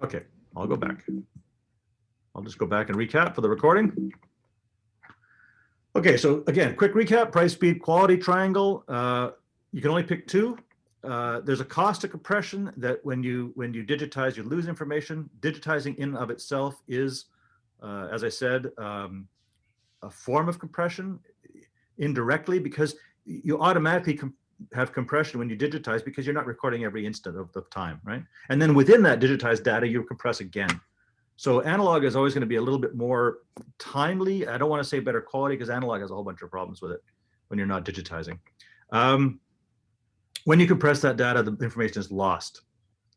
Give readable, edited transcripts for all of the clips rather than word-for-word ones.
Okay, I'll go back. I'll just go back and recap for the recording. Okay, so again, quick recap, price, speed, quality triangle. You can only pick two. There's a cost to compression that when you digitize, you lose information. Digitizing in and of itself is, as I said, a form of compression indirectly, because you automatically have compression when you digitize because you're not recording every instant of the time, right? And then within that digitized data, you compress again. So analog is always going to be a little bit more timely. I don't want to say better quality because analog has a whole bunch of problems with it when you're not digitizing. When you compress that data, the information is lost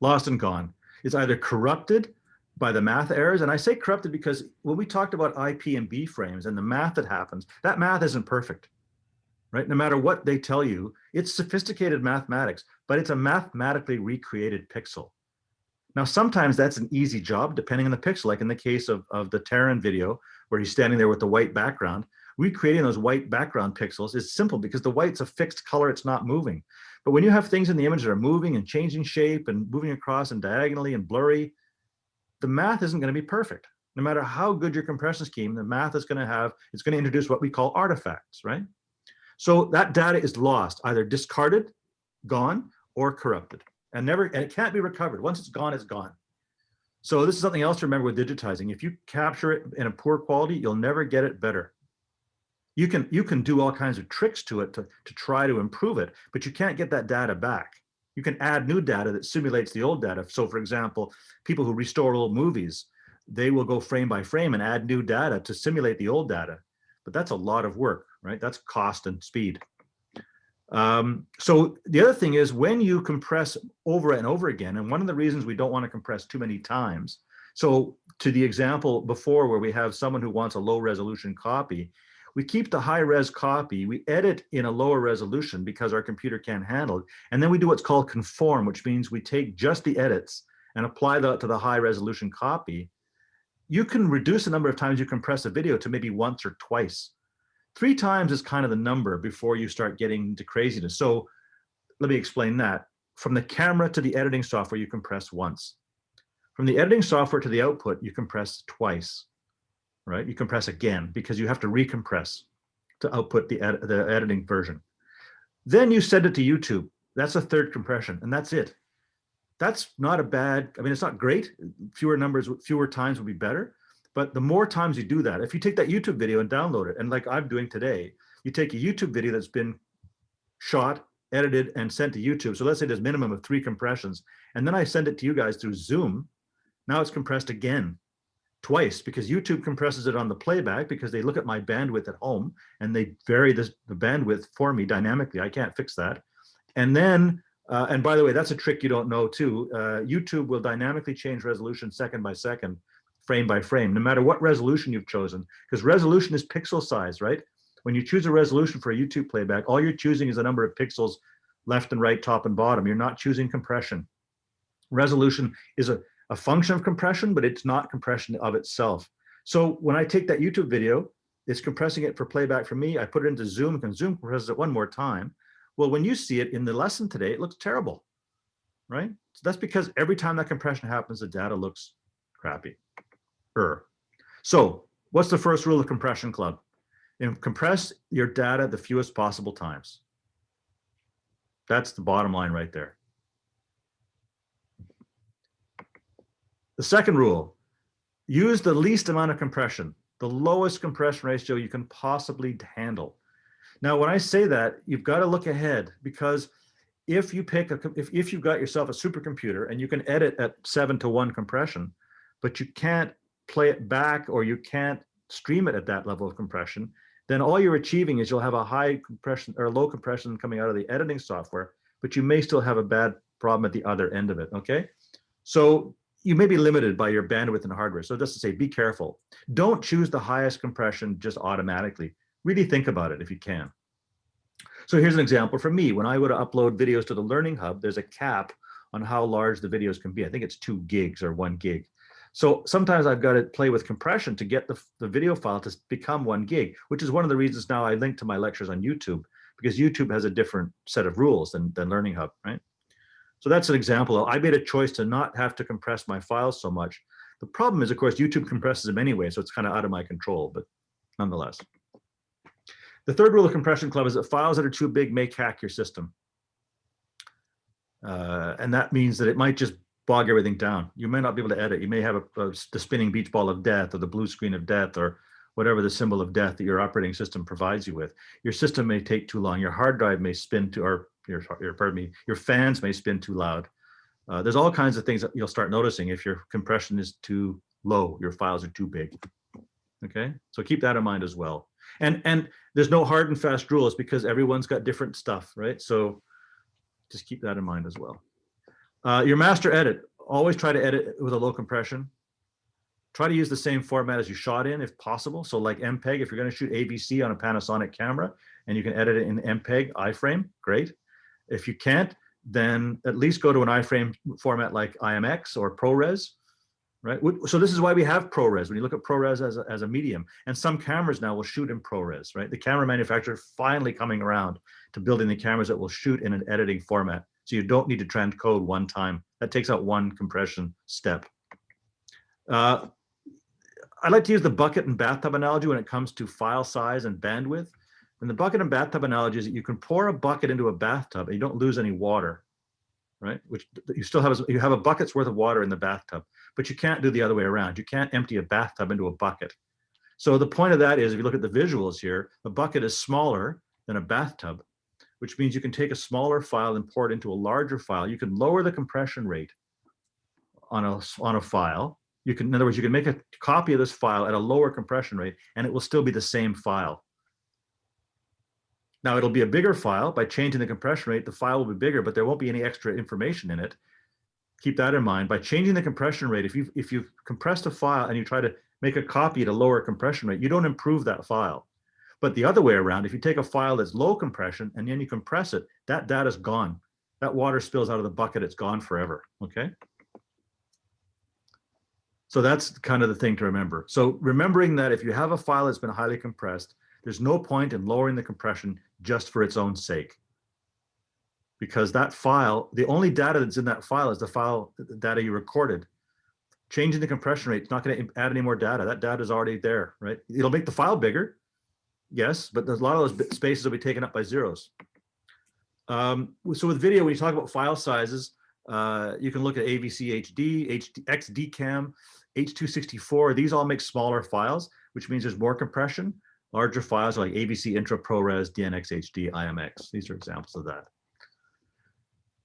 and gone. It's either corrupted by the math errors. And I say corrupted because when we talked about IP and B frames and the math that happens, that math isn't perfect, right? No matter what they tell you, it's sophisticated mathematics, but it's a mathematically recreated pixel. Now, sometimes that's an easy job, depending on the pixel, like in the case of the Terran video, where he's standing there with the white background. Recreating those white background pixels is simple because the white's a fixed color, it's not moving. But when you have things in the image that are moving and changing shape and moving across and diagonally and blurry, the math isn't going to be perfect. No matter how good your compression scheme, the math is going to it's going to introduce what we call artifacts, right? So that data is lost, either discarded, gone, or corrupted. And it can't be recovered. Once it's gone, it's gone. So this is something else to remember with digitizing. If you capture it in a poor quality, you'll never get it better. You can do all kinds of tricks to it to try to improve it, but you can't get that data back. You can add new data that simulates the old data. So for example, people who restore old movies, they will go frame by frame and add new data to simulate the old data. But that's a lot of work, right? That's cost and speed. So the other thing is when you compress over and over again, and one of the reasons we don't want to compress too many times. So to the example before where we have someone who wants a low resolution copy, we keep the high res copy, we edit in a lower resolution because our computer can't handle it. And then we do what's called conform, which means we take just the edits and apply that to the high resolution copy. You can reduce the number of times you compress a video to maybe once or twice. 3 times is kind of the number before you start getting into craziness. So let me explain that. From the camera to the editing software, you compress once. From the editing software to the output, you compress twice, right? You compress again because you have to recompress to output the editing version. Then you send it to YouTube. That's a third compression, and that's it. That's not a bad, I mean, it's not great. Fewer times would be better. But the more times you do that, if you take that YouTube video and download it, and like I'm doing today, you take a YouTube video that's been shot, edited, and sent to YouTube. So let's say there's a minimum of 3 compressions. And then I send it to you guys through Zoom. Now it's compressed again, twice, because YouTube compresses it on the playback because they look at my bandwidth at home and they vary the bandwidth for me dynamically. I can't fix that. And then, and by the way, that's a trick you don't know too. YouTube will dynamically change resolution second by second, frame by frame, no matter what resolution you've chosen, because resolution is pixel size, right? When you choose a resolution for a YouTube playback, all you're choosing is the number of pixels left and right, top and bottom. You're not choosing compression. Resolution is a function of compression, but it's not compression of itself. So when I take that YouTube video, it's compressing it for playback for me. I put it into Zoom, and Zoom compresses it one more time. Well, when you see it in the lesson today, it looks terrible, right? So that's because every time that compression happens, the data looks crappy. So what's the first rule of Compression Club? Compress your data the fewest possible times. That's the bottom line right there. The second rule, use the least amount of compression, the lowest compression ratio you can possibly handle. Now, when I say that, you've got to look ahead, because if you've got yourself a supercomputer and you can edit at 7:1 compression, but you can't play it back or you can't stream it at that level of compression, then all you're achieving is you'll have a high compression or low compression coming out of the editing software, but you may still have a bad problem at the other end of it, okay? So you may be limited by your bandwidth and hardware. So just to say, be careful. Don't choose the highest compression just automatically. Really think about it if you can. So here's an example for me. When I would upload videos to the Learning Hub, there's a cap on how large the videos can be. I think it's 2 gigs or 1 gig. So sometimes I've got to play with compression to get the video file to become 1 gig, which is one of the reasons now I link to my lectures on YouTube, because YouTube has a different set of rules than Learning Hub, right? So that's an example. I made a choice to not have to compress my files so much. The problem is, of course, YouTube compresses them anyway, so it's kind of out of my control, but nonetheless. The third rule of Compression Club is that files that are too big may hack your system. And that means that it might just bog everything down. You may not be able to edit. You may have the spinning beach ball of death or the blue screen of death or whatever the symbol of death that your operating system provides you with. Your system may take too long. Your hard drive may spin too, or your fans may spin too loud. There's all kinds of things that you'll start noticing if your compression is too low, your files are too big. Okay, so keep that in mind as well. And there's no hard and fast rules because everyone's got different stuff, right? So just keep that in mind as well. Your master edit, always try to edit with a low compression. Try to use the same format as you shot in if possible. So like MPEG, if you're going to shoot AVC on a Panasonic camera and you can edit it in MPEG iframe, great. If you can't, then at least go to an iframe format like IMX or ProRes, right? So this is why we have ProRes. When you look at ProRes as a medium, and some cameras now will shoot in ProRes, right? The camera manufacturer finally coming around to building the cameras that will shoot in an editing format. So you don't need to transcode one time. That takes out one compression step. I like to use the bucket and bathtub analogy when it comes to file size and bandwidth. And the bucket and bathtub analogy is that you can pour a bucket into a bathtub and you don't lose any water, right? Which you still have, you have a bucket's worth of water in the bathtub, but you can't do the other way around. You can't empty a bathtub into a bucket. So the point of that is, if you look at the visuals here, a bucket is smaller than a bathtub, which means you can take a smaller file and pour it into a larger file. You can lower the compression rate on a file. You can, in other words, you can make a copy of this file at a lower compression rate and it will still be the same file. Now it'll be a bigger file. By changing the compression rate, the file will be bigger, but there won't be any extra information in it. Keep that in mind. By changing the compression rate, if you've compressed a file and you try to make a copy at a lower compression rate, you don't improve that file. But the other way around, if you take a file that's low compression and then you compress it, that data's gone. That water spills out of the bucket, it's gone forever, okay? So that's kind of the thing to remember. So remembering that if you have a file that's been highly compressed, there's no point in lowering the compression just for its own sake. Because that file, the only data that's in that file is the data you recorded. Changing the compression rate is not going to add any more data. That data is already there, right? It'll make the file bigger, yes, but there's a lot of those spaces will be taken up by zeros. So with video, when you talk about file sizes, you can look at AVC HD, XDCAM, H.264. These all make smaller files, which means there's more compression. Larger files are like AVC Intra, ProRes, DNX HD, IMX. These are examples of that.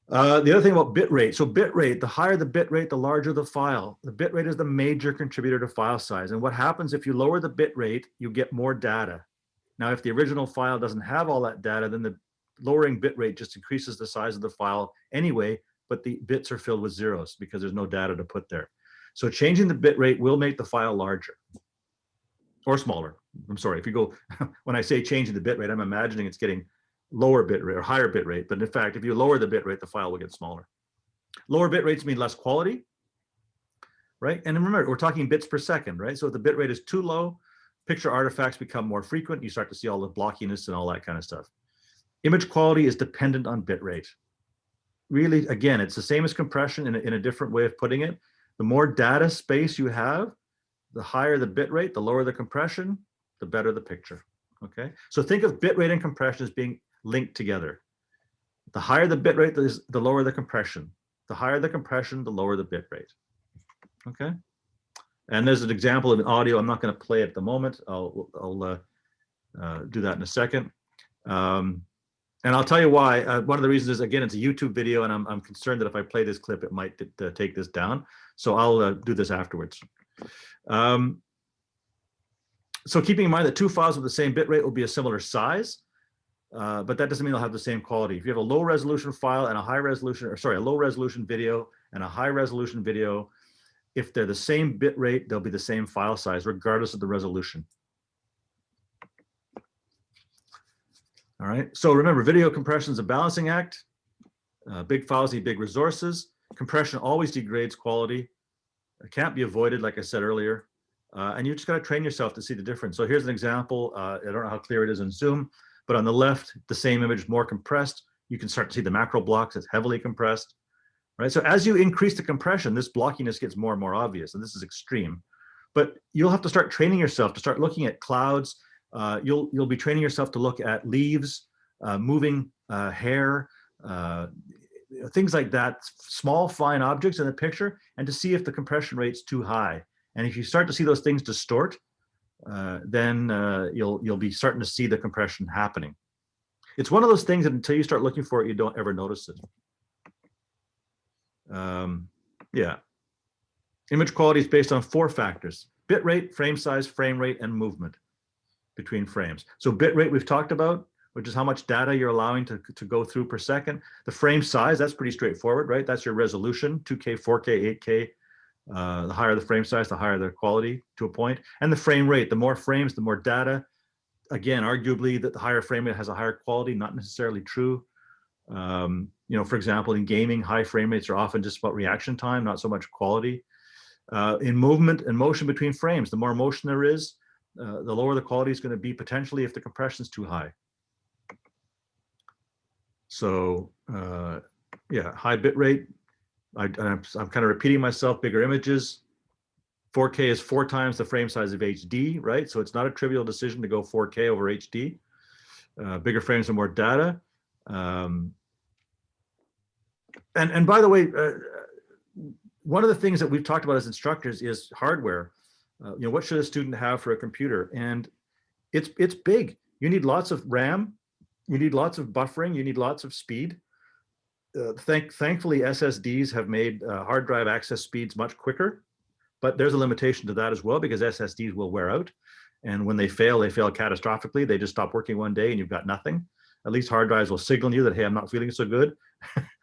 The other thing about bitrate. So bitrate, the higher the bitrate, the larger the file. The bitrate is the major contributor to file size. And what happens if you lower the bitrate, you get more data. Now, if the original file doesn't have all that data, then the lowering bitrate just increases the size of the file anyway, but the bits are filled with zeros because there's no data to put there. So changing the bitrate will make the file larger or smaller. I'm sorry, if you go, when I say changing the bitrate, I'm imagining it's getting lower bitrate or higher bitrate, but in fact, if you lower the bitrate, the file will get smaller. Lower bit rates mean less quality, right? And remember, we're talking bits per second, right? So if the bit rate is too low, picture artifacts become more frequent. You start to see all the blockiness and all that kind of stuff. Image quality is dependent on bit rate. Really, again, it's the same as compression in a different way of putting it. The more data space you have, the higher the bit rate, the lower the compression, the better the picture, okay? So think of bit rate and compression as being linked together. The higher the bit rate, the lower the compression. The higher the compression, the lower the bit rate, okay? And there's an example of an audio. I'm not going to play it at the moment. I'll do that in a second. And I'll tell you why. One of the reasons is, again, it's a YouTube video, and I'm concerned that if I play this clip, it might take this down. So I'll do this afterwards. So keeping in mind that two files with the same bit rate will be a similar size, but that doesn't mean they'll have the same quality. If you have a low resolution file and a high resolution, or sorry, a low resolution video and a high resolution video, if they're the same bit rate, they'll be the same file size, regardless of the resolution. All right, so remember, video compression is a balancing act. Big files need big resources. Compression always degrades quality. It can't be avoided, like I said earlier. And you just got to train yourself to see the difference. So here's an example. I don't know how clear it is in Zoom, but on the left, the same image more compressed. You can start to see the macro blocks. It's heavily compressed. right? So as you increase the compression, this blockiness gets more and more obvious, and this is extreme. But you'll have to start training yourself to start looking at clouds. You'll be training yourself to look at leaves, moving hair, things like that, small, fine objects in the picture, and to see if the compression rate's too high. And if you start to see those things distort, then you'll be starting to see the compression happening. It's one of those things that until you start looking for it, you don't ever notice it. Yeah. Image quality is based on 4 factors: bit rate, frame size, frame rate, and movement between frames. So bit rate we've talked about, which is how much data you're allowing to go through per second. The frame size, that's pretty straightforward, right? That's your resolution, 2K, 4K, 8K. The higher the frame size, the higher the quality to a point. And the frame rate, the more frames, the more data. Again, arguably that the higher frame rate has a higher quality, not necessarily true. For example, in gaming, high frame rates are often just about reaction time, not so much quality. In movement and motion between frames, the more motion there is, the lower the quality is going to be potentially if the compression is too high. So yeah, high bit rate. I'm kind of repeating myself, bigger images. 4K is 4 times the frame size of HD, right? So it's not a trivial decision to go 4K over HD. Bigger frames and more data. And by the way, one of the things that we've talked about as instructors is hardware. What should a student have for a computer? And it's big. You need lots of RAM. You need lots of buffering. You need lots of speed. Thankfully, SSDs have made hard drive access speeds much quicker, but there's a limitation to that as well, because SSDs will wear out. And when they fail catastrophically. They just stop working one day and you've got nothing. At least hard drives will signal you that, hey, I'm not feeling so good.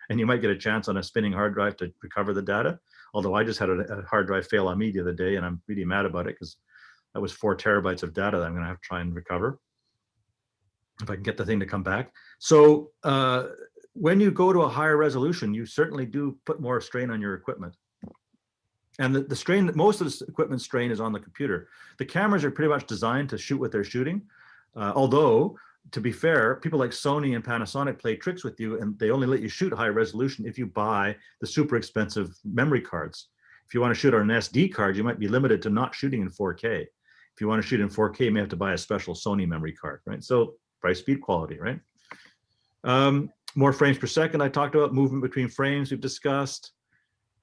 And you might get a chance on a spinning hard drive to recover the data. Although I just had a hard drive fail on me the other day, and I'm really mad about it because that was 4 terabytes of data that I'm going to have to try and recover if I can get the thing to come back. So when you go to a higher resolution, you certainly do put more strain on your equipment. And the strain, most of the equipment strain is on the computer. The cameras are pretty much designed to shoot what they're shooting. Although, to be fair, people like Sony and Panasonic play tricks with you, and they only let you shoot high resolution if you buy the super expensive memory cards. If you want to shoot on an SD card, you might be limited to not shooting in 4K. If you want to shoot in 4K, you may have to buy a special Sony memory card, right? So price, speed, quality, right? More frames per second, I talked about. Movement between frames, we've discussed.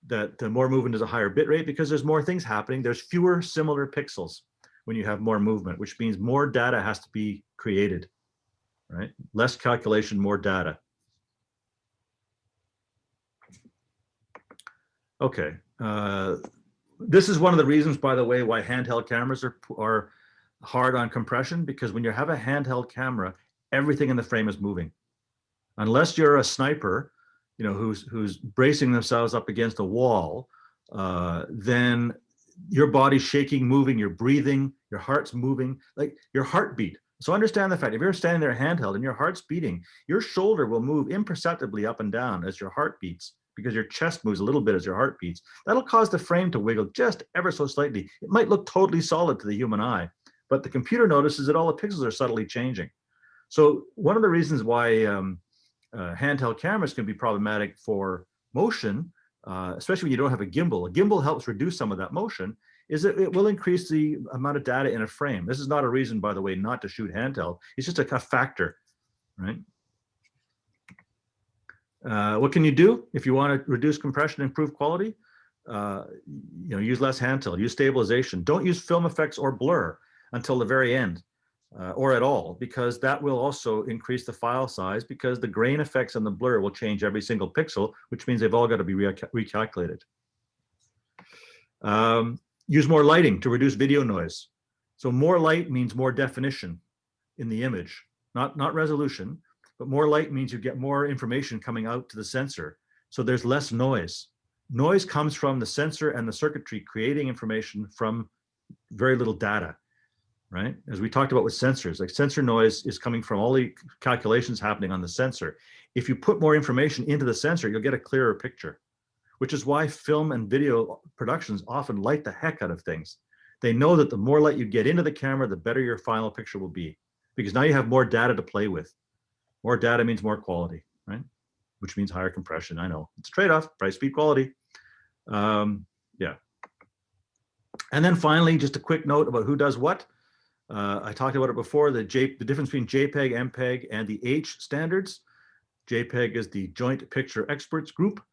That the more movement is a higher bit rate because there's more things happening. There's fewer similar pixels when you have more movement, which means more data has to be created, right? Less calculation, more data. Okay. This is one of the reasons, by the way, why handheld cameras are hard on compression, because when you have a handheld camera, everything in the frame is moving. Unless you're a sniper, who's bracing themselves up against a wall, then your body's shaking, moving, you're breathing, your heart's moving, like your heartbeat. So understand the fact, if you're standing there handheld and your heart's beating, your shoulder will move imperceptibly up and down as your heart beats, because your chest moves a little bit as your heart beats. That'll cause the frame to wiggle just ever so slightly. It might look totally solid to the human eye, but the computer notices that all the pixels are subtly changing. So one of the reasons why handheld cameras can be problematic for motion, especially when you don't have a gimbal. A gimbal helps reduce some of that motion, is that it will increase the amount of data in a frame. This is not a reason, by the way, not to shoot handheld. It's just a factor, right? What can you do if you want to reduce compression and improve quality? Use less handheld, use stabilization. Don't use film effects or blur until the very end. Or at all, because that will also increase the file size, because the grain effects and the blur will change every single pixel, which means they've all got to be recalculated. Use more lighting to reduce video noise. So more light means more definition in the image, not resolution, but more light means you get more information coming out to the sensor. So there's less noise. Noise comes from the sensor and the circuitry creating information from very little data. Right? As we talked about with sensors, like sensor noise is coming from all the calculations happening on the sensor. If you put more information into the sensor, you'll get a clearer picture, which is why film and video productions often light the heck out of things. They know that the more light you get into the camera, the better your final picture will be, because now you have more data to play with. More data means more quality, right? which means higher compression. I know it's a trade-off, price, speed, quality. Yeah. And then finally, just a quick note about who does what. I talked about it before, the difference between JPEG, MPEG, and the H standards. JPEG is the Joint Picture Experts Group,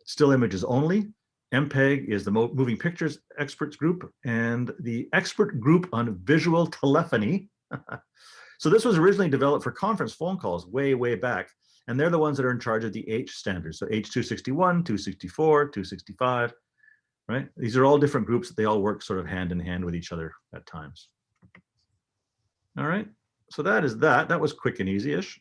still images only. MPEG is the Moving Pictures Experts Group, and the Expert Group on Visual Telephony. So this was originally developed for conference phone calls way, way back. And they're the ones that are in charge of the H standards. So H261, 264, 265, right? These are all different groups that they all work sort of hand in hand with each other at times. All right, so that is that. That was quick and easy-ish.